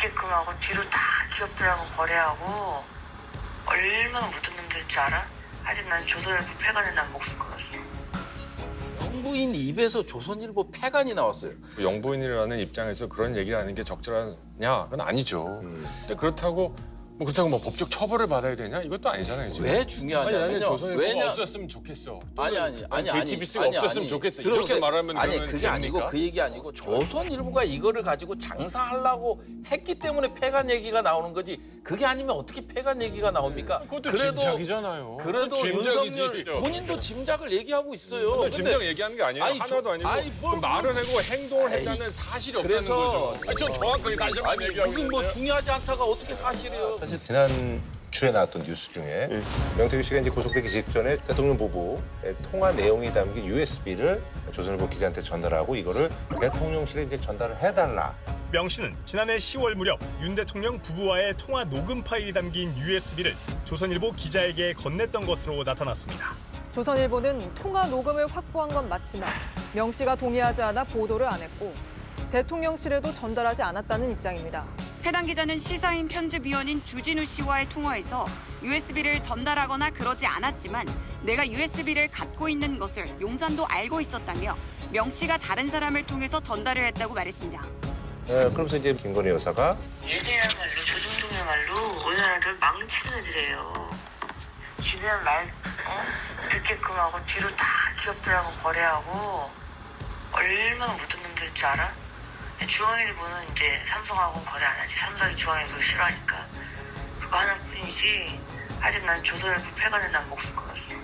듣게끔 하고 뒤로 다 기업들하고 거래하고 얼마나 못된 놈들인 줄 알아? 아직 난 조선일보 폐간에 난 목숨 걸었어. 영부인 입에서 조선일보 폐간이 나왔어요. 영부인이라는 입장에서 그런 얘기를 하는 게 적절하냐? 그건 아니죠. 근데 그렇다고 뭐 법적 처벌을 받아야 되냐? 이것도 아니잖아요. 지금. 왜 중요하냐면요. 아니, 나는 조선일보가 없었으면 좋겠어. JTBC가 없었으면 좋겠어. 이렇게 말하면 아니 그러면 그게 아니고 됩니까? 그 얘기 아니고 조선일보가 이거를 가지고 장사하려고 했기 때문에 폐간 얘기가 나오는 거지. 그게 아니면 어떻게 폐간 얘기가 나옵니까? 그것도 짐작이잖아요. 그래도 짐작이지. 윤석열 본인도 짐작을 얘기하고 있어요. 근데 짐작 얘기하는 게 아니에요. 아니, 하나도 아니고 뭘 말은 하고 행동을 했다는 사실이 없다는 거죠. 전 정확하게 사실만 얘기하고 무슨 뭐 있는데. 중요하지 않다가 어떻게 사실이에요? 사실 지난 주에 나왔던 뉴스 중에 명태균 씨가 이제 구속되기 직전에 대통령 부부의 통화 내용이 담긴 USB를 조선일보 기자한테 전달하고 이거를 대통령실에 이제 전달을 해달라. 명 씨는 지난해 10월 무렵 윤 대통령 부부와의 통화 녹음 파일이 담긴 USB를 조선일보 기자에게 건넸던 것으로 나타났습니다. 조선일보는 통화 녹음을 확보한 건 맞지만 명 씨가 동의하지 않아 보도를 안 했고 대통령실에도 전달하지 않았다는 입장입니다. 해당 기자는 시사인 편집위원인 주진우 씨와의 통화에서 USB를 전달하거나 그러지 않았지만 내가 USB를 갖고 있는 것을 용산도 알고 있었다며 명 씨가 다른 사람을 통해서 전달을 했다고 말했습니다. 그러면서 이제 김건희 여사가 얘네야말로 조중동이야말로 우리나라를 망치는 애들이에요. 지네는 말 듣게끔 하고 뒤로 다 기업들하고 거래하고 얼마나 못된 놈들인 줄 알아? 중앙일보는 이제 삼성하고 거래 안 하지. 삼성이 중앙일보를 싫어하니까. 그거 하나뿐이지. 아직 난 조선일보 폐간에 난 목숨 걸었어.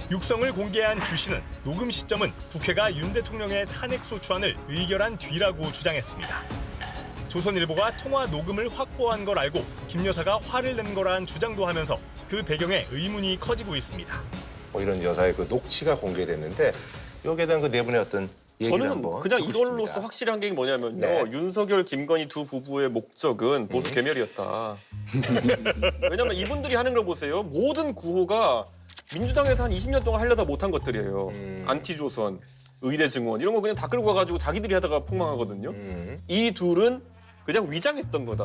육성을 공개한 주 씨는 녹음 시점은 국회가 윤 대통령의 탄핵 소추안을 의결한 뒤라고 주장했습니다. 조선일보가 통화 녹음을 확보한 걸 알고 김 여사가 화를 낸 거란 주장도 하면서 그 배경에 의문이 커지고 있습니다. 뭐 이런 여사의 그 녹취가 공개됐는데 여기에 대한 그 네 분의 어떤 얘기를 저는 한번 그냥 듣고 이걸로써 싶습니다. 확실한 게 뭐냐면요. 네. 윤석열, 김건희 두 부부의 목적은 보수 괴멸이었다. 왜냐면 이분들이 하는 걸 보세요. 모든 구호가 민주당에서 한 20년 동안 하려다 못한 것들이에요. 안티조선, 의대 증원 이런 거 그냥 다 끌고 가가지고 자기들이 하다가 폭망하거든요. 이 둘은 그냥 위장했던 거다.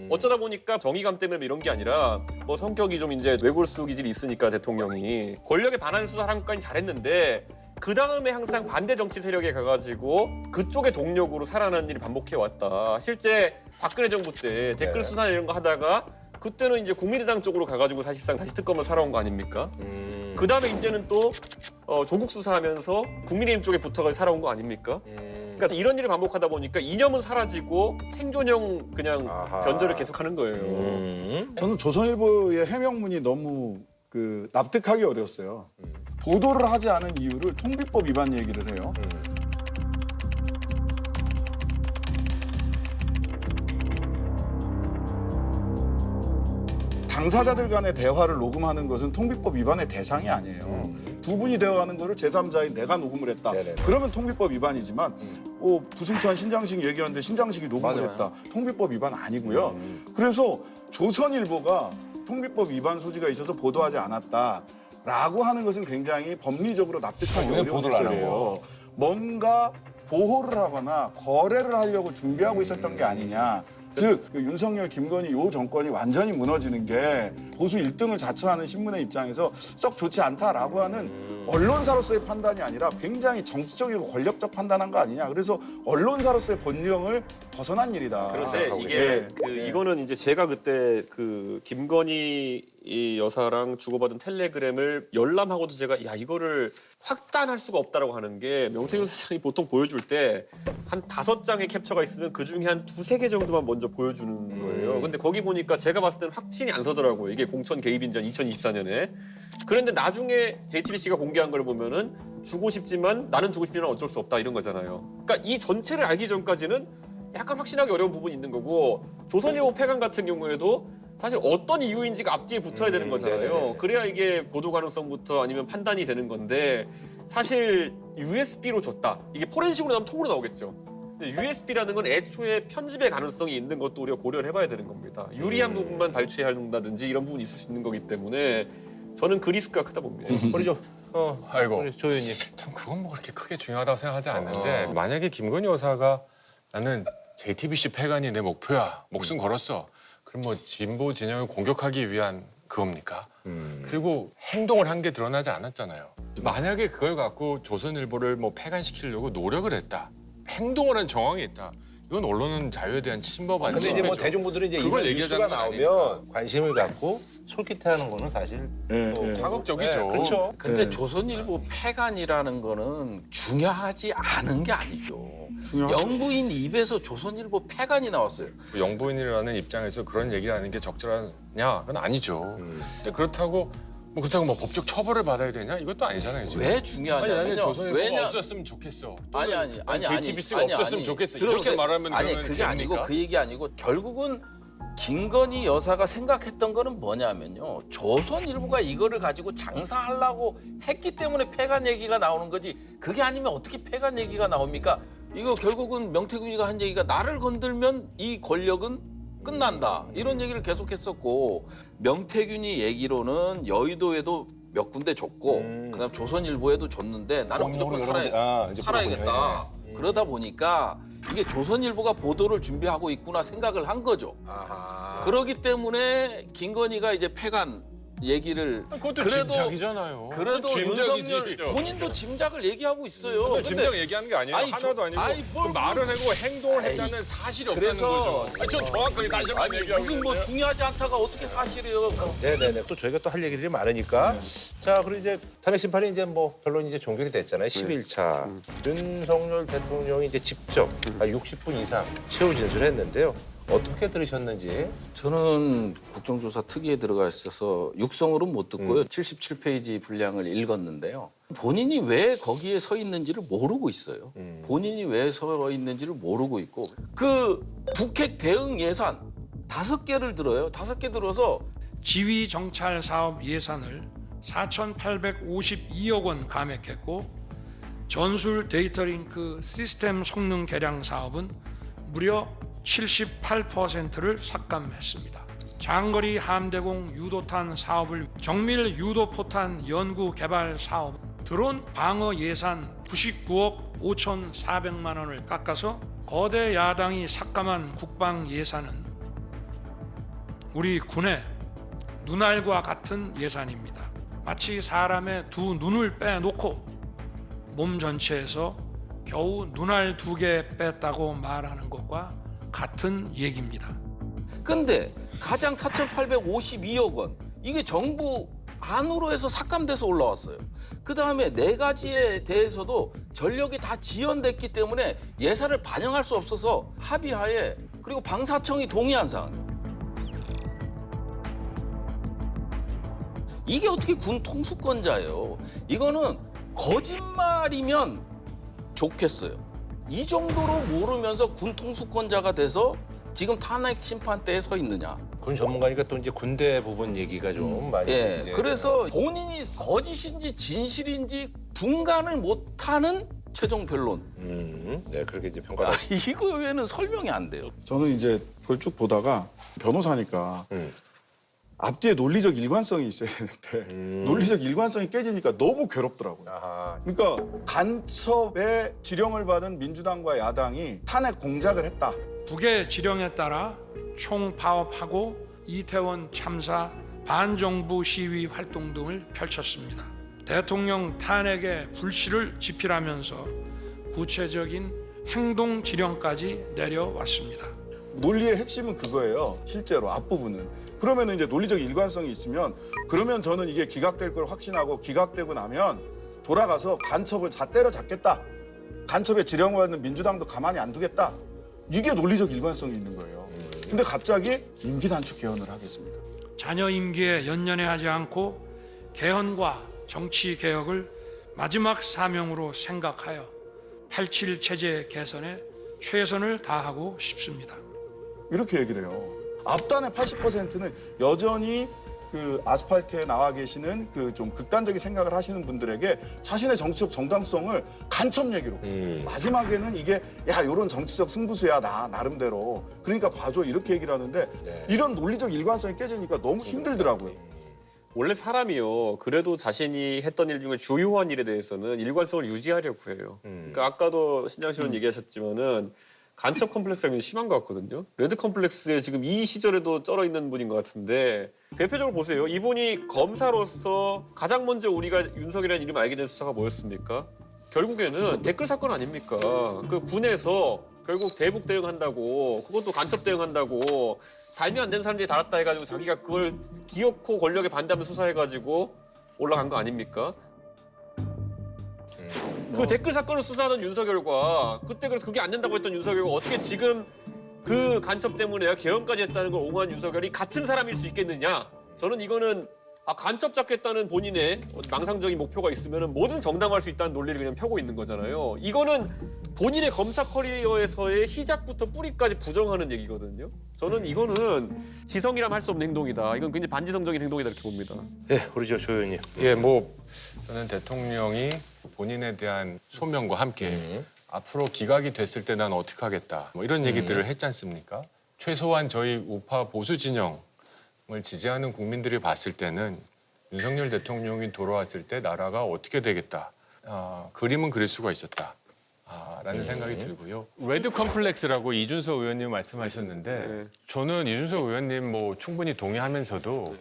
어쩌다 보니까 정의감 때문에 이런 게 아니라 뭐 성격이 좀 이제 외골수 기질이 있으니까 대통령이 권력에 반하는 수사랑까지 잘했는데 그 다음에 항상 반대 정치 세력에 가가지고 그쪽의 동력으로 살아나는 일이 반복해 왔다. 실제 박근혜 정부 때 댓글 수사 이런 거 하다가 그때는 이제 국민의당 쪽으로 가가지고 사실상 다시 특검을 살아온 거 아닙니까? 그 다음에 이제는 또 조국 수사하면서 국민의힘 쪽에 붙어가지고 살아온 거 아닙니까? 그러니까 이런 일을 반복하다 보니까 이념은 사라지고 생존형 그냥 변절을 계속하는 거예요. 저는 조선일보의 해명문이 너무 납득하기 어려웠어요. 보도를 하지 않은 이유를 통비법 위반 얘기를 해요. 당사자들 간의 대화를 녹음하는 것은 통비법 위반의 대상이 아니에요. 두 분이 대화하는 거를 제3자인 내가 녹음을 했다. 네네네. 그러면 통비법 위반이지만 부승찬 신장식 얘기하는데 신장식이 녹음을 맞아요. 했다. 통비법 위반 아니고요. 그래서 조선일보가 통비법 위반 소지가 있어서 보도하지 않았다라고 하는 것은 굉장히 법리적으로 납득하기 왜 어려운 보도를 안 해설이에요. 뭔가 보호를 하거나 거래를 하려고 준비하고 있었던 게 아니냐. 즉 윤석열, 김건희 요 정권이 완전히 무너지는 게 보수 1등을 자처하는 신문의 입장에서 썩 좋지 않다라고 하는 언론사로서의 판단이 아니라 굉장히 정치적이고 권력적 판단한 거 아니냐. 그래서 언론사로서의 본령을 벗어난 일이다. 그런데 생각하고 이게 있어요. 이거는 이제 제가 그때 그 김건희 이 여사랑 주고받은 텔레그램을 열람하고도 제가 야 이거를 확단할 수가 없다라고 하는 게 명태균 사장이 보통 보여줄 때 한 5장의 캡처가 있으면 그 중에 한 2-3개 정도만 먼저 보여주는 거예요. 근데 거기 보니까 제가 봤을 때는 확신이 안 서더라고요. 이게 공천 개입인지 2024년에. 그런데 나중에 JTBC가 공개한 걸 보면은 주고 싶지만 나는 주고 싶지만 어쩔 수 없다 이런 거잖아요. 그러니까 이 전체를 알기 전까지는 약간 확신하기 어려운 부분이 있는 거고 조선일보 폐간 같은 경우에도 사실 어떤 이유인지가 앞뒤에 붙어야 되는 거잖아요. 네네네. 그래야 이게 보도 가능성부터 아니면 판단이 되는 건데 사실 USB로 줬다. 이게 포렌식으로 나오면 통으로 나오겠죠. USB라는 건 애초에 편집의 가능성이 있는 것도 우리가 고려를 해봐야 되는 겁니다. 유리한 부분만 발췌한다든지 이런 부분이 있을 수 있는 거기 때문에 저는 그 리스크가 크다 봅니다. 우리 좀 아이고. 우리 조 의원님. 참 그건 뭐 그렇게 크게 중요하다고 생각하지 않는데 만약에 김건희 여사가 나는 JTBC 폐간이 내 목표야. 목숨 걸었어. 그럼 뭐 진보 진영을 공격하기 위한 그겁니까? 그리고 행동을 한 게 드러나지 않았잖아요. 만약에 그걸 갖고 조선일보를 뭐 폐간시키려고 노력을 했다. 행동을 한 정황이 있다. 이건 언론은 자유에 대한 침범 아니죠. 근데 이제 뭐 대중분들이 이제 그걸 이런 뉴스가 얘기하자는 건 나오면 관심을 갖고 솔깃해하는 거는 사실 또 자극적이죠. 그렇죠. 근데 조선일보 폐간이라는 거는 중요하지 않은 게 아니죠. 중요하죠. 영부인 입에서 조선일보 폐간이 나왔어요. 영부인이라는 입장에서 그런 얘기를 하는 게 적절하냐? 그건 아니죠. 근데 그렇다고 뭐 법적 처벌을 받아야 되냐? 이것도 아니잖아요. 지금. 왜 아니 중요하냐면요. 나는 조선일보가 없었으면 좋겠어. 아니 JTBC가 없었으면 좋겠어. 이렇게 말하면 아니 그러면 그게 됩니까? 아니고 그 얘기 아니고 결국은 김건희 여사가 생각했던 거는 뭐냐면요. 조선일보가 이거를 가지고 장사하려고 했기 때문에 폐간 얘기가 나오는 거지. 그게 아니면 어떻게 폐간 얘기가 나옵니까? 이거 결국은 명태균이가 한 얘기가 나를 건들면 이 권력은 끝난다. 이런 얘기를 계속했었고 명태균이 얘기로는 여의도에도 몇 군데 줬고 그다음 조선일보에도 줬는데 나는 무조건 살아야겠다. 그러다 보니까 이게 조선일보가 보도를 준비하고 있구나 생각을 한 거죠. 그러기 때문에 김건희가 이제 폐간 얘기를 그것도 짐작이잖아요. 그래도 짐작이지. 윤석열 본인도 짐작을 얘기하고 있어요. 근데 짐작 얘기하는 게 아니에요. 아니, 하나도 아니고 뭘 그 말은 하고 행동을 했다는 사실이 없다는 그래서- 거죠. 전 정확하게 사실만 얘기하고 무슨 뭐 있는데. 중요하지 않다가 어떻게 사실이에요? 네네네. 또 저희가 또 할 얘기들이 많으니까. 자, 그리고 이제 탄핵 심판이 이제 뭐 결론이 이제 종결이 됐잖아요. 11차. 윤석열 대통령이 이제 직접 60분 이상 최후 진술했는데요. 어떻게 들으셨는지. 저는 국정조사 특위에 들어가 있어서 육성으로 못 듣고요. 77페이지 분량을 읽었는데요. 본인이 왜 거기에 서 있는지를 모르고 있어요. 본인이 왜 서 있는지를 모르고 있고 그 북핵 대응 예산 5개를 들어요. 5개 들어서 지휘 정찰 사업 예산을 4,852억 원 감액했고 전술 데이터링크 시스템 성능 개량 사업은 무려 78%를 삭감했습니다. 장거리 함대공 유도탄 사업을 정밀 유도포탄 연구 개발 사업 드론 방어 예산 99억 5,400만 원을 깎아서 거대 야당이 삭감한 국방 예산은 우리 군의 눈알과 같은 예산입니다. 마치 사람의 두 눈을 빼놓고 몸 전체에서 겨우 눈알 2개 뺐다고 말하는 것과 같은 얘기입니다. 근데 가장 4,852억 원 이게 정부 안으로 해서 삭감돼서 올라왔어요. 그다음에 4가지에 대해서도 전력이 다 지연됐기 때문에 예산을 반영할 수 없어서 합의하에 그리고 방사청이 동의한 사항이에요. 이게 어떻게 군 통수권자예요. 이거는 거짓말이면 좋겠어요. 이 정도로 모르면서 군 통수권자가 돼서 지금 탄핵 심판대에 서 있느냐. 군 전문가니까 또 이제 군대 부분 얘기가 좀 많이. 예. 이제 그래서 본인이 거짓인지 진실인지 분간을 못하는 최종 변론. 네, 그렇게 이제 평가를. 이거 외에는 설명이 안 돼요. 저는 이제 그걸 쭉 보다가 변호사니까 앞뒤에 논리적 일관성이 있어야 되는데 논리적 일관성이 깨지니까 너무 괴롭더라고요. 아하. 그러니까 간첩의 지령을 받은 민주당과 야당이 탄핵 공작을 했다. 북의 지령에 따라 총파업하고 이태원 참사 반정부 시위 활동 등을 펼쳤습니다. 대통령 탄핵의 불씨를 지필하면서 구체적인 행동 지령까지 내려왔습니다. 논리의 핵심은 그거예요. 실제로 앞부분은. 그러면 이제 논리적 일관성이 있으면 그러면 저는 이게 기각될 걸 확신하고 기각되고 나면 돌아가서 간첩을 다 때려잡겠다. 간첩의 지령을 받는 민주당도 가만히 안 두겠다. 이게 논리적 일관성이 있는 거예요. 근데 갑자기 임기 단축 개헌을 하겠습니다. 자녀 임기에 연연해하지 않고 개헌과 정치 개혁을 마지막 사명으로 생각하여 87 체제 개선에 최선을 다하고 싶습니다. 이렇게 얘기를 해요. 앞단의 80%는 여전히 그 아스팔트에 나와 계시는 그 좀 극단적인 생각을 하시는 분들에게 자신의 정치적 정당성을 간첩 얘기로 마지막에는 이게 야 요런 정치적 승부수야 나 나름대로 그러니까 봐줘 이렇게 얘기를 하는데 이런 논리적 일관성이 깨지니까 너무 힘들더라고요. 원래 사람이요. 그래도 자신이 했던 일 중에 주요한 일에 대해서는 일관성을 유지하려고 해요. 그러니까 아까도 신장 씨는 얘기하셨지만은 간첩 컴플렉스가 굉장히 심한 것 같거든요. 레드 컴플렉스에 지금 이 시절에도 쩔어 있는 분인 것 같은데 대표적으로 보세요. 이분이 검사로서 가장 먼저 우리가 윤석이라는 이름 알게 된 수사가 뭐였습니까? 결국에는 댓글 사건 아닙니까? 그 군에서 결국 대북 대응한다고 그것도 간첩 대응한다고 달면 안 되는 사람들이 달았다 해가지고 자기가 그걸 기어코 권력에 반대하면 수사해가지고 올라간 거 아닙니까? 그 댓글 사건을 수사하던 윤석열과 그때 그래서 그게 안 된다고 했던 윤석열과 어떻게 지금 그 간첩 때문에 개헌까지 했다는 걸 옹호한 윤석열이 같은 사람일 수 있겠느냐? 저는 이거는 간첩 잡겠다는 본인의 망상적인 목표가 있으면 뭐든 정당화할 수 있다는 논리를 그냥 펴고 있는 거잖아요. 이거는 본인의 검사 커리어에서의 시작부터 뿌리까지 부정하는 얘기거든요. 저는 이거는 지성이라면 할 수 없는 행동이다. 이건 굉장히 반지성적인 행동이다 이렇게 봅니다. 예, 우리 조 의원님. 예, 뭐 저는 대통령이 본인에 대한 소명과 함께 앞으로 기각이 됐을 때 난 어떻게 하겠다. 뭐 이런 얘기들을 했지 않습니까? 최소한 저희 우파 보수 진영을 지지하는 국민들이 봤을 때는 윤석열 대통령이 돌아왔을 때 나라가 어떻게 되겠다. 그림은 그릴 수가 있었다. 라는 생각이 들고요. 레드 컴플렉스라고 이준석 의원님 말씀하셨는데 저는 이준석 의원님 뭐 충분히 동의하면서도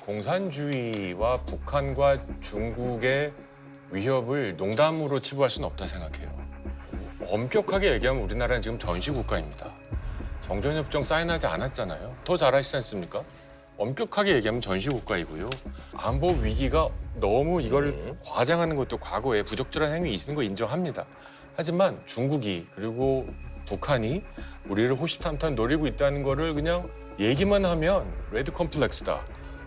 공산주의와 북한과 중국의 위협을 농담으로 치부할 수는 없다 생각해요. 엄격하게 얘기하면 우리나라는 지금 전시국가입니다. 정전협정 사인하지 않았잖아요. 더 잘하시지 않습니까? 엄격하게 얘기하면 전시국가이고요. 안보 위기가 너무 이걸 과장하는 것도 과거에 부적절한 행위 있는 거 인정합니다. 하지만 중국이 그리고 북한이 우리를 호시탐탐 노리고 있다는 거를 그냥 얘기만 하면 레드 컴플렉스다.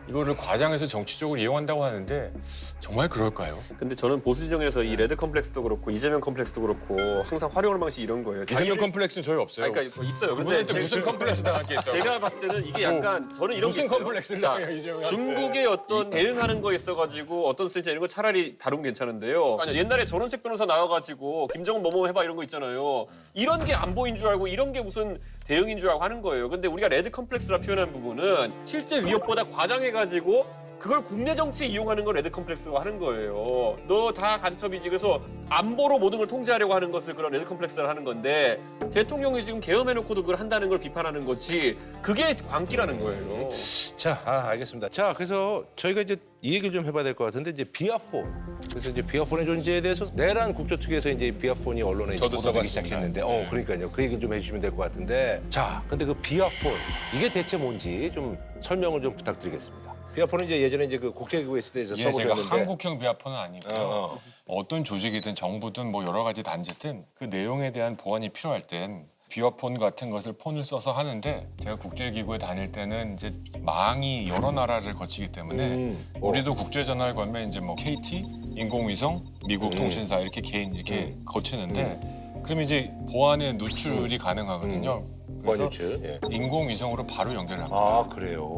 이거를 과장해서 정치적으로 이용한다고 하는데 정말 그럴까요? 근데 저는 보수 진영에서 이 레드 컴플렉스도 그렇고 이재명 컴플렉스도 그렇고 항상 활용하는 방식이 이런 거예요. 이재명 컴플렉스는 저희 없어요. 그러니까 있어요. 그분한테 무슨 컴플렉스 당하겠다고? 제가 봤을 때는 이게 약간 저는 이런 게 무슨 있어요. 컴플렉스를 자, 당해요, 이재명한테? 중국의 어떤 대응하는 거에 있어가지고 어떤 센스 이런 거 차라리 다루면 괜찮은데요. 아니, 옛날에 전원책 변호사 나와가지고 김정은 뭐뭐 해봐 이런 거 있잖아요. 이런 게 안보인 줄 알고 이런 게 무슨 대응인 줄 알고 하는 거예요. 근데 우리가 레드 컴플렉스라 표현한 부분은 실제 위협보다 과장해가지고 그걸 국내 정치에 이용하는 걸 레드 컴플렉스라고 하는 거예요. 너 다 간첩이지. 그래서 안보로 모든 걸 통제하려고 하는 것을 그런 레드 컴플렉스라 하는 건데 대통령이 지금 계엄해놓고도 그걸 한다는 걸 비판하는 거지 그게 광기라는 거예요. 자, 알겠습니다. 자, 그래서 저희가 이제 이 얘기를 좀 해봐야 될 것 같은데 이제 비아폰. 그래서 이제 비아폰의 존재에 대해서 내란 국조특위에서 이제 비아폰이 언론에 이제 저도 보도되기 써봤습니다. 시작했는데, 그러니까요. 그 얘기 좀 해주시면 될 것 같은데, 자, 근데 그 비아폰 이게 대체 뭔지 좀 설명을 좀 부탁드리겠습니다. 비아폰은 이제 예전에 이제 그 국제기구에 있을 때 예, 제가 써보셨는데, 한국형 비아폰은 아니고요. 어떤 조직이든 정부든 뭐 여러 가지 단체든 그 내용에 대한 보완이 필요할 땐 비아폰 같은 것을 폰을 써서 하는데 제가 국제기구에 다닐 때는 이제 망이 여러 나라를 거치기 때문에 우리도 국제전화를 걸면 이제 뭐 KT, 인공위성, 미국 통신사 이렇게 개인 이렇게 거치는데 그럼 이제 보안의 누출이 가능하거든요. 그래서 원유출. 예. 인공위성으로 바로 연결을 합니다. 아, 그래요.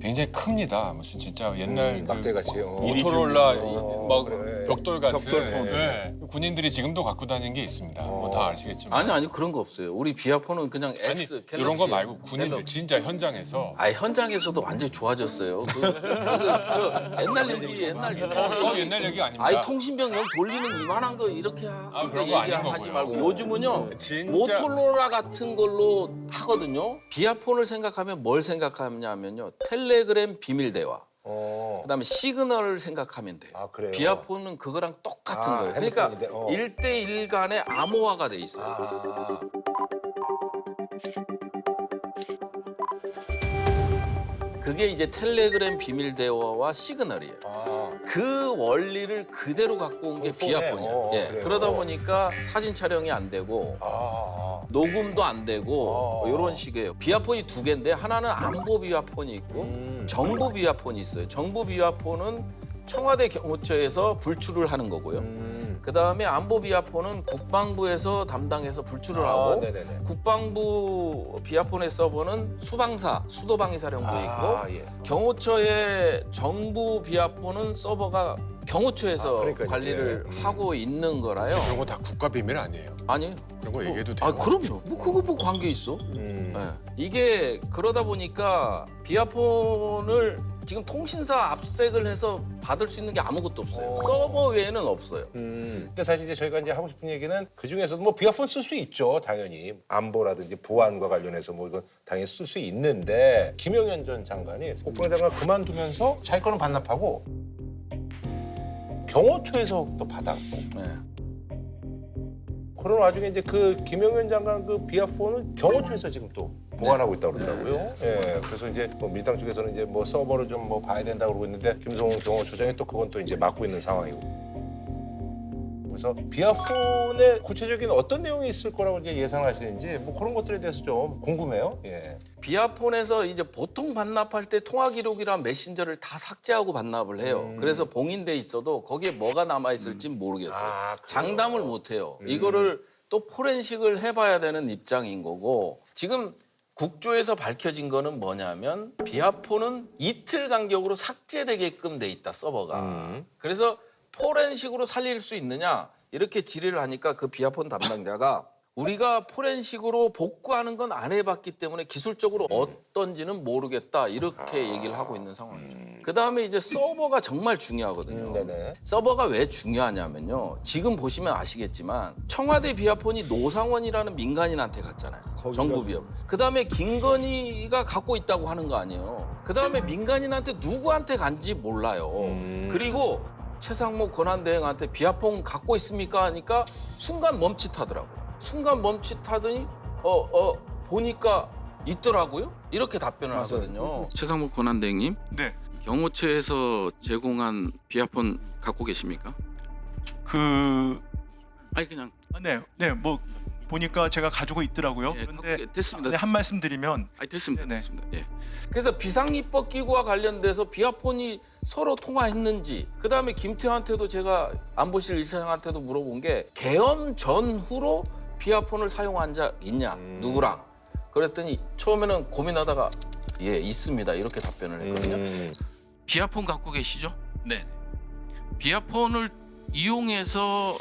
굉장히 큽니다. 무슨 진짜 옛날 그 막대같이. 모토로라 막 그래. 벽돌 같은 벽돌폰. 네. 군인들이 지금도 갖고 다니는 게 있습니다. 뭐 다 아시겠지만 아니 그런 거 없어요. 우리 비아폰은 그냥 아니, S 이런 거 말고 갤럭시. 군인들 진짜 현장에서 현장에서도 완전히 좋아졌어요. 저 옛날 얘기 옛날 옛날 얘기 아닙니다. 아이 통신병력 돌리는 이만한 거 이렇게 그런 거 아닌 얘기하지 거고요. 말고 요즘은요 진짜- 모토로라 같은 걸로 하거든요. 비아폰을 생각하면 뭘 생각하냐면요 텔레그램 비밀 대화. 그다음에 시그널을 생각하면 돼요. 아, 그래요? 비아폰은 그거랑 똑같은 거예요. 그러니까 핸드폰인데, 1대1 간의 암호화가 돼 있어요. 그게 이제 텔레그램 비밀 대화와 시그널이에요. 그 원리를 그대로 갖고 온 게 비아폰이에요. 예. 그래요? 그러다 보니까 사진 촬영이 안 되고 녹음도 안 되고 이런 식이에요. 비아폰이 두 개인데 하나는 안보 비아폰이 있고 정부 비아폰이 있어요. 정부 비아폰은 청와대 경호처에서 불출을 하는 거고요. 그다음에 안보 비아폰은 국방부에서 담당해서 불출을 하고 네네네. 국방부 비아폰의 서버는 수방사, 수도방위사령부에 있고 예. 경호처의 정부 비아폰은 서버가 경호처에서 그러니까요. 관리를 하고 있는 거라요. 그런 거 다 국가 비밀 아니에요. 아니에요. 그런 거 얘기해도 돼요. 그럼요. 뭐 그거 뭐 관계 있어? 예. 이게 그러다 보니까 비아폰을 지금 통신사 압색을 해서 받을 수 있는 게 아무것도 없어요. 서버 외에는 없어요. 근데 사실 이제 저희가 이제 하고 싶은 얘기는 그 중에서도 뭐 비아폰 쓸 수 있죠, 당연히. 안보라든지 보안과 관련해서 뭐 이건 당연히 쓸 수 있는데 김용현 전 장관이 국방장관 그만두면서 자기 거는 반납하고 경호처에서 또 받았고. 네. 그런 와중에 이제 그 김용현 장관 그 비아폰은 경호처에서 지금 또 보관하고 있다고 그러더라고요. 예. 그래서 이제 뭐 민주당 쪽에서는 이제 뭐 서버를 좀 뭐 봐야 된다고 그러고 있는데 김성훈 경호처장이 또 그건 또 이제 맡고 있는 상황이고. 그래서 비아폰에 구체적인 어떤 내용이 있을 거라고 이제 예상하시는지 뭐 그런 것들에 대해서 좀 궁금해요. 예. 비아폰에서 이제 보통 반납할 때 통화 기록이랑 메신저를 다 삭제하고 반납을 해요. 그래서 봉인돼 있어도 거기에 뭐가 남아 있을지 모르겠어요. 아, 그래요? 장담을 못 해요. 이거를 또 포렌식을 해봐야 되는 입장인 거고 지금 국조에서 밝혀진 거는 뭐냐면 비아폰은 이틀 간격으로 삭제되게끔 돼 있다 서버가. 그래서 포렌식으로 살릴 수 있느냐 이렇게 질의를 하니까 그 비아폰 담당자가 우리가 포렌식으로 복구하는 건 안 해봤기 때문에 기술적으로 어떤지는 모르겠다 이렇게 얘기를 하고 있는 상황이죠. 그다음에 이제 서버가 정말 중요하거든요. 네네. 서버가 왜 중요하냐면요. 지금 보시면 아시겠지만 청와대 비아폰이 노상원이라는 민간인한테 갔잖아요. 정부 비아폰. 그다음에 김건희가 갖고 있다고 하는 거 아니에요. 그다음에 민간인한테 누구한테 간지 몰라요. 그리고 최상목 권한대행한테 비아폰 갖고 있습니까? 하니까 순간 멈칫하더라고요. 순간 멈칫하더니 보니까 있더라고요. 이렇게 답변을 하거든요. 최상목 권한대행님, 네. 경호처에서 제공한 비아폰 갖고 계십니까? 아니 그냥 네, 뭐 보니까 제가 가지고 있더라고요. 예, 그런데 됐습니다. 네, 한 말씀 드리면 됐습니다. 네네. 됐습니다. 예. 그래서 비상입법 기구와 관련돼서 비아폰이 서로 통화했는지 그다음에 김태환한테도 제가 안보실 일차장한테도 물어본 게 계엄 전후로 비아폰을 사용한 자 있냐 누구랑 그랬더니 처음에는 고민하다가 예 있습니다 이렇게 답변을 했거든요. 비아폰 갖고 계시죠? 네. 비아폰을 이용해서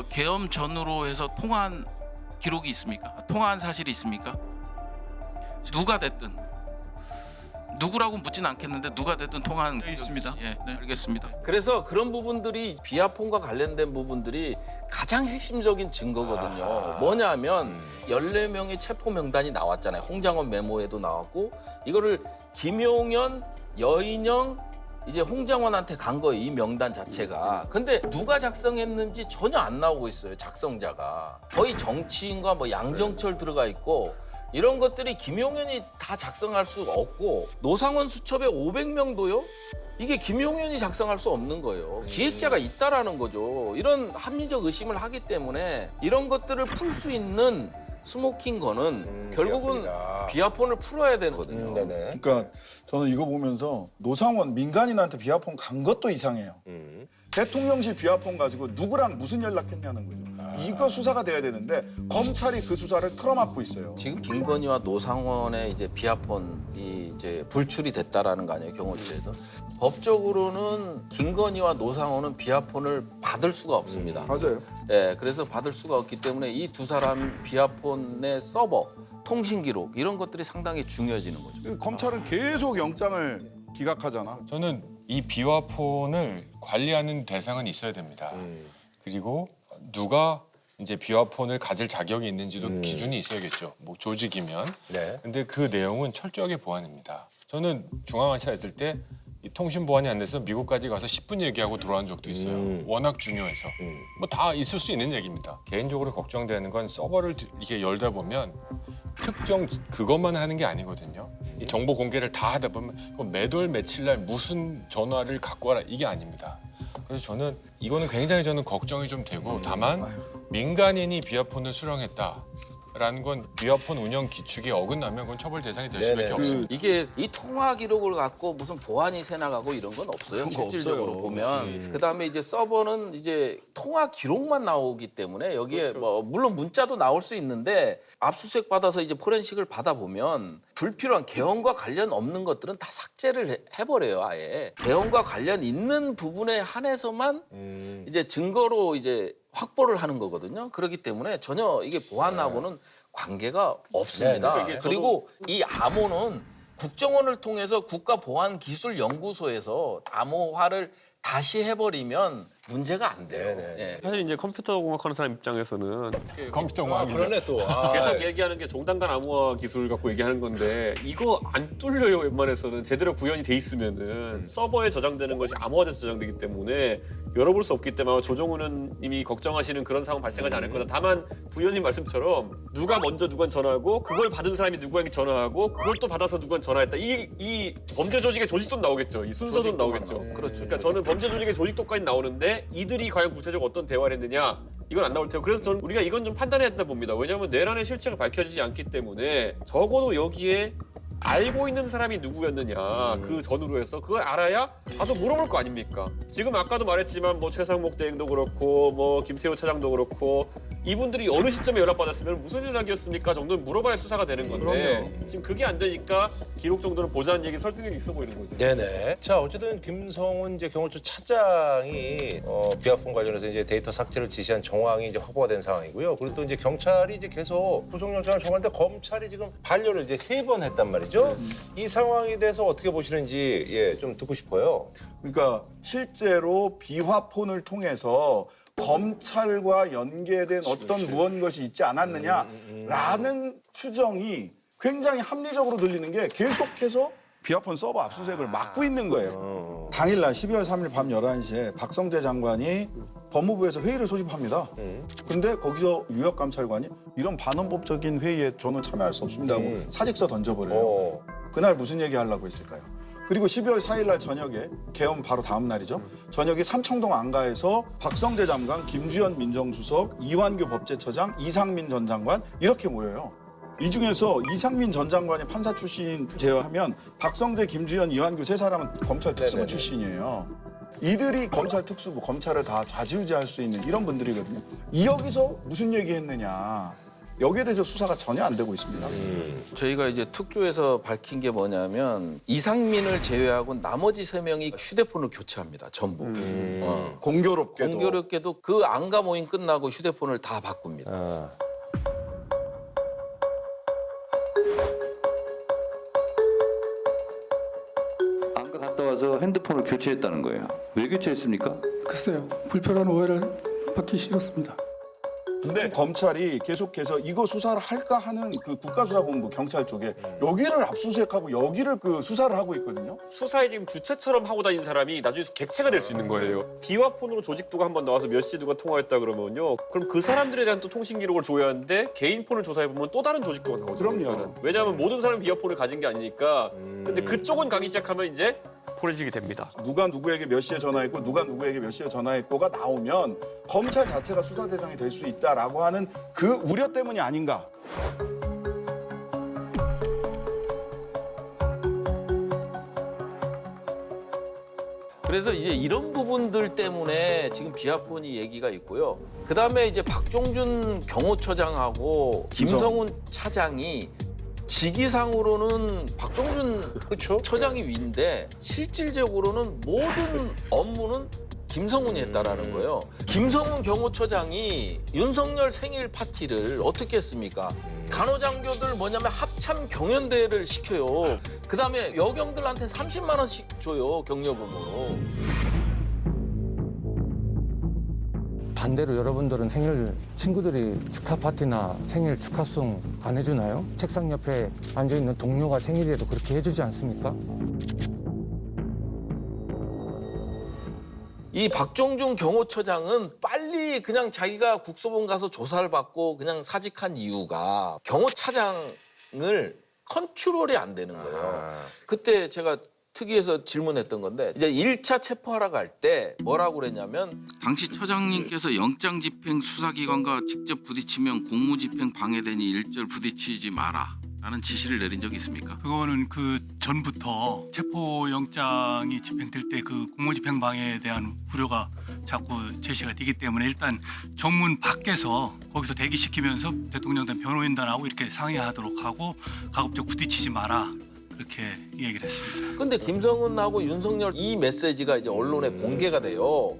계엄 전후로 해서 통화한 기록이 있습니까? 통화한 사실이 있습니까? 누가 됐든 누구라고 묻진 않겠는데 누가 됐든 통화한 네, 있습니다. 예, 네. 알겠습니다. 그래서 그런 부분들이 비아폰과 관련된 부분들이 가장 핵심적인 증거거든요. 뭐냐면 14명의 체포 명단이 나왔잖아요. 홍장원 메모에도 나왔고 이거를 김용현, 여인영, 이제 홍장원한테 간 거예요. 이 명단 자체가. 근데 누가 작성했는지 전혀 안 나오고 있어요. 작성자가. 거의 정치인과 뭐 양정철 들어가 있고 이런 것들이 김용현이 다 작성할 수 없고 노상원 수첩에 500명도요? 이게 김용현이 작성할 수 없는 거예요. 기획자가 있다라는 거죠. 이런 합리적 의심을 하기 때문에 이런 것들을 풀 수 있는 스모킹 거는 결국은 그렇습니다. 비아폰을 풀어야 되거든요. 네네. 그러니까 저는 이거 보면서 노상원 민간인한테 비아폰 간 것도 이상해요. 대통령실 비아폰 가지고 누구랑 무슨 연락했냐는 거죠. 이거 수사가 돼야 되는데 검찰이 그 수사를 틀어막고 있어요. 지금 김건희와 노상원의 이제 비아폰이 이제 불출이 됐다라는 거 아니에요, 경호처에서. 법적으로는 김건희와 노상원은 비아폰을 받을 수가 없습니다. 맞아요. 예, 그래서 받을 수가 없기 때문에 이 두 사람 비아폰의 서버, 통신 기록 이런 것들이 상당히 중요해지는 거죠. 검찰은 계속 영장을 기각하잖아. 저는 이 비화폰을 관리하는 대상은 있어야 됩니다. 그리고 누가 이제 비화폰을 가질 자격이 있는지도 기준이 있어야겠죠. 뭐 조직이면. 네. 근데 그 내용은 철저하게 보안입니다. 저는 중앙아시아 있을 때 이 통신 보안이 안 돼서 미국까지 가서 10분 얘기하고 돌아온 적도 있어요. 워낙 중요해서. 뭐 다 있을 수 있는 얘기입니다. 개인적으로 걱정되는 건 서버를 이렇게 열다 보면 특정 그것만 하는 게 아니거든요. 이 정보 공개를 다 하다 보면 매달 며칠 날 무슨 전화를 갖고 와라 이게 아닙니다. 그래서 저는 이거는 굉장히 저는 걱정이 좀 되고 다만 민간인이 비아폰을 수령했다라는 건 비아폰 운영 규칙에 어긋나면 그건 처벌 대상이 될 수밖에 네네. 없습니다. 이게 이 통화 기록을 갖고 무슨 보안이 새나가고 이런 건 없어요. 실질적으로 보면. 그다음에 이제 서버는 이제 통화 기록만 나오기 때문에 여기에 뭐 물론 문자도 나올 수 있는데 압수수색 받아서 이제 포렌식을 받아 보면 불필요한 개헌과 관련 없는 것들은 다 삭제를 해버려요. 아예 개헌과 관련 있는 부분에 한해서만 이제 증거로 이제 확보를 하는 거거든요. 그렇기 때문에 전혀 이게 보안하고는 관계가 없습니다. 네. 그리고 이 암호는 국정원을 통해서 국가보안기술연구소에서 암호화를 다시 해버리면 문제가 안 돼요. 예. 사실 이제 컴퓨터 공학하는 사람 입장에서는 컴퓨터 공학이죠. 그러네 또. 계속 얘기하는 게 종단간 암호화 기술 갖고 얘기하는 건데 이거 안 뚫려요. 웬만해서는 제대로 구현이 돼 있으면은 서버에 저장되는 것이 암호화돼서 저장되기 때문에 열어볼 수 없기 때문에 조정훈 님이 걱정하시는 그런 상황 발생하지 않을 거다. 다만 부위원님 말씀처럼 누가 먼저 누구한테 전화하고 그걸 받은 사람이 누구에게 전화하고 그걸 또 받아서 누구한테 전화했다. 이 범죄 조직의 조직도 나오겠죠. 이 순서도 나오겠죠. 그렇죠. 그러니까 저는 범죄 조직의 조직도까지 나오는데 이들이 과연 구체적으로 어떤 대화를 했느냐 이건 안 나올 테고 그래서 저는 우리가 이건 좀 판단해야 된다 봅니다. 왜냐하면 내란의 실체가 밝혀지지 않기 때문에 적어도 여기에 알고 있는 사람이 누구였느냐 그 전후로 해서 그걸 알아야 가서 물어볼 거 아닙니까? 지금 아까도 말했지만 뭐 최상목 대행도 그렇고 뭐 김태호 차장도 그렇고 이분들이 어느 시점에 연락받았으면 무슨 연락이었습니까 정도는 물어봐야 수사가 되는 건데 지금 그게 안 되니까 기록 정도는 보자는 얘기 설득력이 있어 보이는 거죠. 네네. 자 어쨌든 김성훈 이제 경호처 차장이 비아폰 관련해서 이제 데이터 삭제를 지시한 정황이 이제 확보가 된 상황이고요. 그리고 또 이제 경찰이 이제 계속 구속영장을 청구하는데 검찰이 지금 반려를 이제 3번 했단 말이죠. 이 상황에 대해서 어떻게 보시는지 예, 좀 듣고 싶어요. 그러니까 실제로 비화폰을 통해서 검찰과 연계된 어떤 무언것이 있지 않았느냐라는 추정이 굉장히 합리적으로 들리는 게 계속해서 비화폰 서버 압수수색을 막고 있는 거예요. 당일날 12월 3일 밤 11시에 박성재 장관이 법무부에서 회의를 소집합니다. 근데 거기서 유혁 감찰관이 이런 반헌법적인 회의에 저는 참여할 수 없습니다 하고 사직서 던져버려요. 그날 무슨 얘기 하려고 했을까요? 그리고 12월 4일 날 저녁에 개엄 바로 다음 날이죠. 저녁에 삼청동 안가에서 박성재 장관, 김주현 민정수석, 이완규 법제처장, 이상민 전 장관 이렇게 모여요. 이 중에서 이상민 전 장관이 판사 출신 제외하면 박성재, 김주현, 이완규 세 사람은 검찰 특수부 출신이에요. 이들이 검찰 특수부, 검찰을 다 좌지우지할 수 있는 이런 분들이거든요. 여기서 무슨 얘기했느냐. 여기에 대해서 수사가 전혀 안 되고 있습니다. 저희가 이제 특조에서 밝힌 게 뭐냐면 이상민을 제외하고 나머지 3명이 휴대폰을 교체합니다. 전부. 공교롭게도 그 안가 모임 끝나고 휴대폰을 다 바꿉니다. 안가 갔다 와서 핸드폰을 교체했다는 거예요. 왜 교체했습니까? 글쎄요. 불편한 오해를 받기 싫었습니다. 근데 검찰이 계속해서 이거 수사를 할까 하는 그 국가수사본부 경찰 쪽에 여기를 압수수색하고 여기를 그 수사를 하고 있거든요. 수사에 지금 주체처럼 하고 다니는 사람이 나중에 객체가 될 수 있는 거예요. 비화폰으로 조직도가 한번 나와서 몇 시에 누가 통화했다 그러면요. 그럼 그 사람들에 대한 또 통신 기록을 줘야 하는데 개인 폰을 조사해 보면 또 다른 조직도가 나오죠. 그럼요. 왜냐하면 모든 사람이 비화폰을 가진 게 아니니까. 근데 그쪽은 가기 시작하면 이제 포렌식이 됩니다. 누가 누구에게 몇 시에 전화했고 누가 누구에게 몇 시에 전화했고가 나오면 검찰 자체가 수사 대상이 될 수 있다라고 하는 그 우려 때문이 아닌가. 그래서 이제 이런 부분들 때문에 지금 비아폰이 얘기가 있고요. 그다음에 이제 박종준 경호처장하고 김성훈 차장이 직위상으로는 박종준 처장이 위인데 실질적으로는 모든 업무는 김성훈이 했다라는 거예요. 김성훈 경호처장이 윤석열 생일 파티를 어떻게 했습니까? 간호장교들 뭐냐면 합참 경연대회를 시켜요. 그다음에 여경들한테 30만 원씩 줘요, 격려금으로. 반대로 여러분들은 생일 친구들이 축하 파티나 생일 축하송 안 해주나요? 책상 옆에 앉아있는 동료가 생일에도 그렇게 해주지 않습니까? 이 박종준 경호처장은 빨리 그냥 자기가 국소본 가서 조사를 받고 그냥 사직한 이유가 경호차장을 컨트롤이 안 되는 거예요. 그때 제가 특위에서 질문했던 건데 이제 1차 체포하러 갈 때 뭐라고 그랬냐면 당시 처장님께서 영장 집행 수사기관과 직접 부딪히면 공무집행 방해되니 일절 부딪히지 마라 라는 지시를 내린 적이 있습니까? 그거는 그 전부터 체포영장이 집행될 때 그 공무집행 방해에 대한 우려가 자꾸 제시가 되기 때문에 일단 정문 밖에서 거기서 대기시키면서 대통령단 변호인단하고 이렇게 상의하도록 하고 가급적 부딪히지 마라. 그렇게 얘기를 했습니다. 근데 김성훈하고 윤석열 이 메시지가 이제 언론에 공개가 돼요.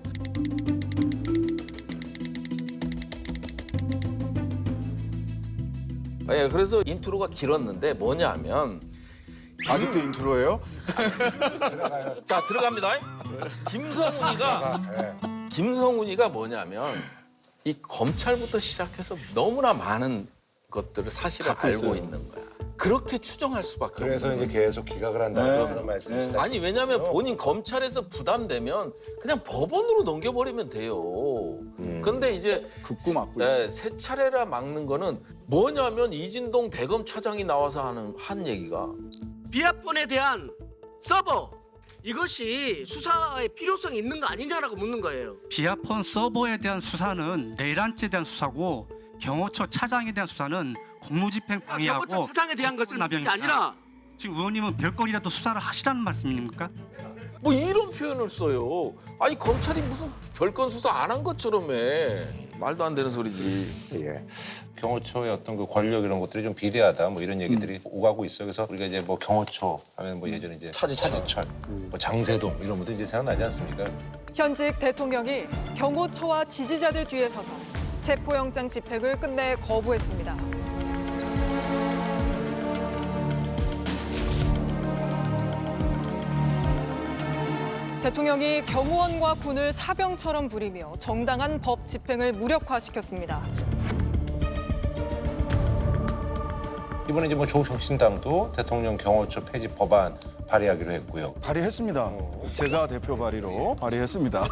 예, 그래서 인트로가 길었는데 뭐냐면 아직도 인트로예요? 자 들어갑니다. 김성훈이가 뭐냐면 이 검찰부터 시작해서 너무나 많은 것들을 사실을 갖고 알고 있어요. 있는 거야. 그렇게 추정할 수밖에 없는 그래서 이제 계속 기각을 한다는 그런 말씀이시다. 아니 왜냐하면 본인 검찰에서 부담되면 그냥 법원으로 넘겨버리면 돼요. 근데 이제 극구 맞고 세 차례라 막는 거는 뭐냐면 이진동 대검 차장이 나와서 한 얘기가 비아폰에 대한 서버 이것이 수사의 필요성이 있는 거 아니냐라고 묻는 거예요. 비아폰 서버에 대한 수사는 내란죄에 대한 수사고 경호처 차장에 대한 수사는 공무집행 방해하고 경호처 차장에 대한 것을 묻는 게 아니라 지금 의원님은 별거리라도 수사를 하시라는 말씀입니까? 뭐 이런 표현을 써요. 아니 검찰이 무슨 별건 수사 안 한 것처럼 해. 말도 안 되는 소리지. 예. 경호처의 어떤 그 권력 이런 것들이 좀 비대하다 뭐 이런 얘기들이 오가고 있어요. 그래서 우리가 이제 뭐 경호처 하면 뭐 예전에 이제 차지철, 뭐 장세동 이런 분들 이제 생각나지 않습니까? 현직 대통령이 경호처와 지지자들 뒤에 서서 체포영장 집행을 끝내 거부했습니다. 대통령이 경호원과 군을 사병처럼 부리며 정당한 법 집행을 무력화시켰습니다. 이번에 이제 뭐 조혁신당도 대통령 경호처 폐지 법안 발의하기로 했고요. 발의했습니다. 제가 대표 발의로 발의했습니다.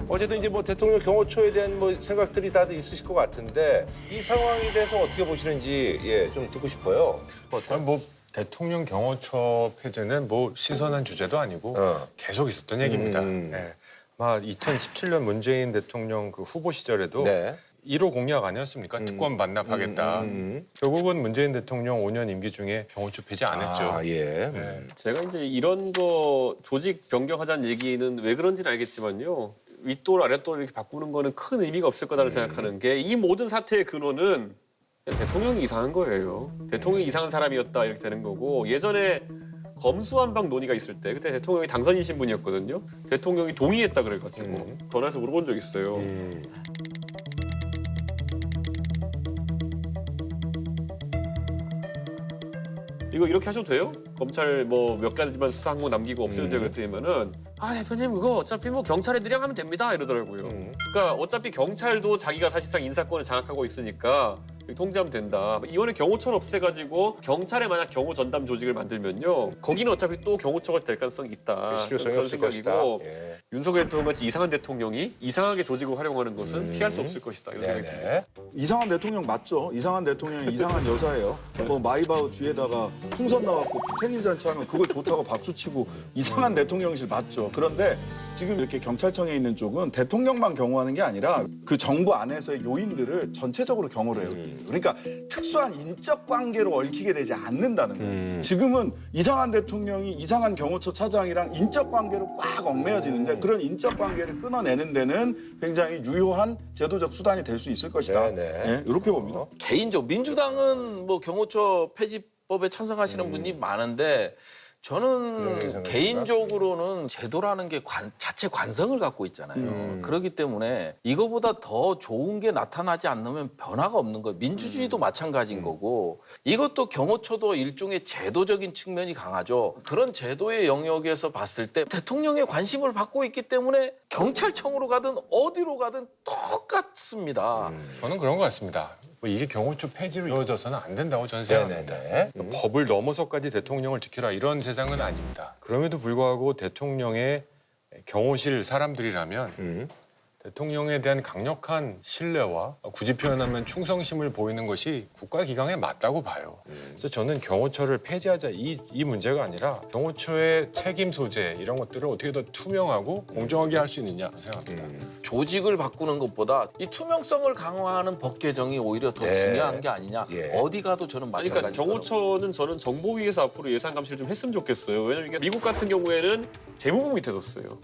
어제도 이제 뭐 대통령 경호처에 대한 뭐 생각들이 다들 있으실 것 같은데 이 상황에 대해서 어떻게 보시는지 좀 듣고 싶어요. 아니, 뭐 대통령 경호처 폐지는 뭐 신선한 주제도 아니고 계속 있었던 얘기입니다. 네. 막 2017년 문재인 대통령 그 후보 시절에도 1호 공약 아니었습니까? 특권 반납하겠다. 결국은 문재인 대통령 5년 임기 중에 경호처 폐지 안 했죠. 네. 제가 이제 이런 거 조직 변경하자는 얘기는 왜 그런지는 알겠지만요. 윗돌 아랫돌 이렇게 바꾸는 거는 큰 의미가 없을 거다라고 생각하는 게 이 모든 사태의 근원은 그냥 대통령이 이상한 거예요. 대통령이 이상한 사람이었다 이렇게 되는 거고 예전에 검수완박 논의가 있을 때 그때 대통령이 당선이신 분이었거든요. 대통령이 동의했다 그래가지고 전화해서 물어본 적 있어요. 이거 이렇게 하셔도 돼요? 검찰 뭐 몇 가지만 수사한 거 남기고 없애면 돼요 그랬더니면은 아 대표님 이거 어차피 뭐 경찰 애들이랑 하면 됩니다 이러더라고요. 그러니까 어차피 경찰도 자기가 사실상 인사권을 장악하고 있으니까 통제하면 된다. 이번에 경호처를 없애가지고 경찰에 만약 경호 전담 조직을 만들면요 거기는 어차피 또 경호처가 될 가능성이 있다. 실효성이 그런 없을 것이다. 생각이고 윤석열 대통령 같이 이상한 대통령이 이상하게 조직을 활용하는 것은 피할 수 없을 것이다. 이런 생각이 듭니다. 이상한 대통령 맞죠? 이상한 대통령이 이상한 여자예요. 뭐 마이바흐 뒤에다가 풍선 나왔고 생일 잔치하면 그걸 좋다고 박수 치고 이상한 대통령실 맞죠? 그런데 지금 이렇게 경찰청에 있는 쪽은 대통령만 경호하는 게 아니라 그 정부 안에서의 요인들을 전체적으로 경호를 해요. 그러니까 특수한 인적 관계로 얽히게 되지 않는다는 거예요. 지금은 이상한 대통령이 이상한 경호처 차장이랑 인적 관계로 꽉 얽매여지는데 그런 인적 관계를 끊어내는 데는 굉장히 유효한 제도적 수단이 될 수 있을 것이다. 이렇게 봅니다. 개인적 생각은 뭐 경호처 폐지법에 찬성하시는 분이 많은데 저는 개인적으로는 제도라는 게 자체 관성을 갖고 있잖아요. 그렇기 때문에 이거보다 더 좋은 게 나타나지 않으면 변화가 없는 거예요. 민주주의도 마찬가지인 거고 이것도 경호처도 일종의 제도적인 측면이 강하죠. 그런 제도의 영역에서 봤을 때 대통령의 관심을 받고 있기 때문에 경찰청으로 가든 어디로 가든 똑같습니다. 저는 그런 것 같습니다. 뭐 이게 경호처 폐지로 이어져서는 안 된다고 저는 생각합니다. 법을 넘어서까지 대통령을 지켜라 이런 세상은 아닙니다. 그럼에도 불구하고 대통령의 경호실 사람들이라면 대통령에 대한 강력한 신뢰와 굳이 표현하면 충성심을 보이는 것이 국가기강에 맞다고 봐요. 그래서 저는 경호처를 폐지하자 이 문제가 아니라 경호처의 책임 소재 이런 것들을 어떻게 더 투명하고 공정하게 할 수 있느냐 생각합니다. 조직을 바꾸는 것보다 이 투명성을 강화하는 법 개정이 오히려 더 중요한 게 아니냐. 어디 가도 저는 그러니까 마찬가지더라고요. 경호처는 저는 정보위에서 앞으로 예산 감시를 좀 했으면 좋겠어요. 왜냐면 이게 미국 같은 경우에는 재무부 밑에 뒀어요.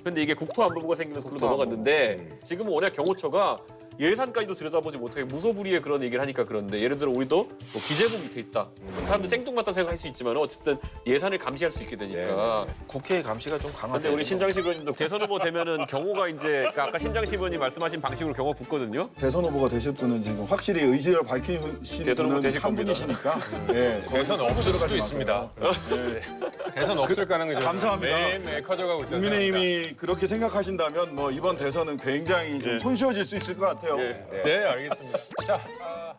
그런데 이게 국토안보부가 생기면서 그로 넘어갔는데 지금은 워낙 경호처가 예산까지도 들여다보지 못하게 무소불위의 그런 얘기를 하니까 그런데 예를 들어 우리도 뭐 기재부 밑에 있다. 사람들 생뚱맞다 생각할 수 있지만 어쨌든 예산을 감시할 수 있게 되니까. 국회의 감시가 좀 강하대. 근데 우리 신장식 의원님도 대선 후보 되면은 경호가 이제 아까 신장식 의원님 말씀하신 방식으로 경호 붙거든요. 대선 후보가 되실 분은 지금 확실히 의지를 밝히신 대선 후보 분은 되실 한 겁니다. 분이시니까. 예, 대선 거기 없을 수도 들어가지 있습니다. 마세요. 대선 없을 가능성이 감사합니다. 매일매일 커져가고 있다. 국민의힘이 그렇게 생각하신다면 뭐 이번 대선은 굉장히 좀 손쉬워질 수 있을 것 같아요. 네, 알겠습니다. 자.